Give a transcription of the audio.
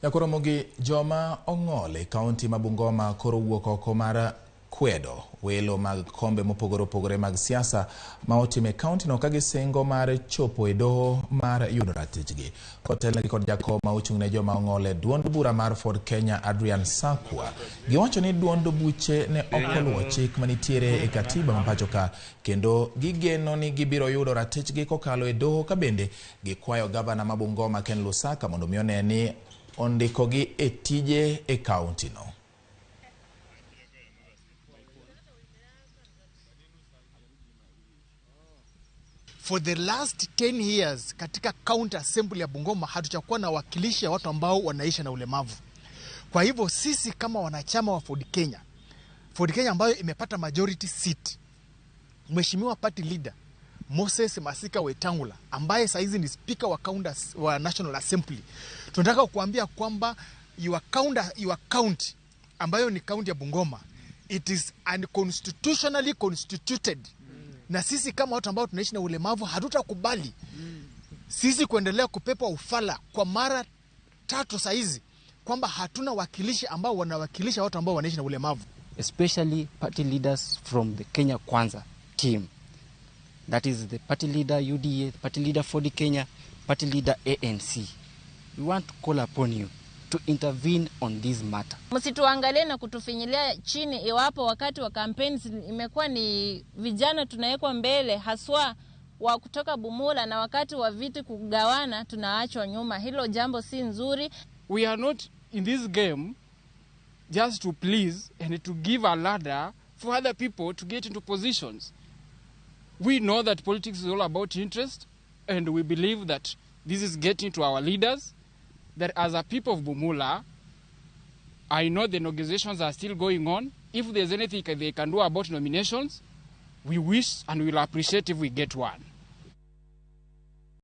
Ramogi Joma Ong'ol kaunti ma Bungoma koro wuok oko mar kwedo welo mag kombe mopogore mag siasa ma otime kaunti no ka gisingo mar chopo e doho mar yudo ratichgi. Kotelne kod jakom ma ochung'ne Joma Ong'ol duond bura mar Ford Kenya Adrian Sakwa giwacho ni duond buche ne okoluwo chik manitiere e katiba ma pacho ka kendo gigeno ni gibiro yudo ratichgi kokalo e doho ka bende gikwayo gavana ma Bungoma Ken Lusaka mondo mione ni ondikogi e tije e kaunti no. For the last 10 years katika county assembly ya Bungoma hatujakuwa na wakilishi ya watu ambao wanaishi na ulemavu. Kwa hivyo sisi kama wanachama wa Ford Kenya ambayo imepata majority seat, Mheshimiwa party leader Moses Masika Wetangula ambaye saizi ni speaker wa National Assembly, tunataka kuambia kwamba your county ambayo ni county ya Bungoma, it is unconstitutionally constituted. Na sisi kama watu ambao tunaishi na ulemavu hatutakubali sisi kuendelea kupepa ufala kwa mara 3 saizi kwamba hatuna wakilishi ambao wanawakilisha watu ambao wanaishi na ulemavu, especially party leaders from the Kenya Kwanza team. That is the party leader UDA, party leader Ford Kenya, party leader ANC. We want to call upon you to intervene on this matter. Msituangalie na kutufinyilia chini iwapo wakati wa campaigns imekuwa ni vijana tunawekwa mbele haswa wa kutoka Bumula, na wakati wa viti kugawana tunaachwa nyuma. Hilo jambo si nzuri. We are not in this game just to please and to give a ladder for other people to get into positions. We know that politics is all about interest, and we believe that this is getting to our leaders. That as a people of Bumula, I know the negotiations are still going on. If there's anything they can do about nominations, we wish and we'll appreciate if we get one.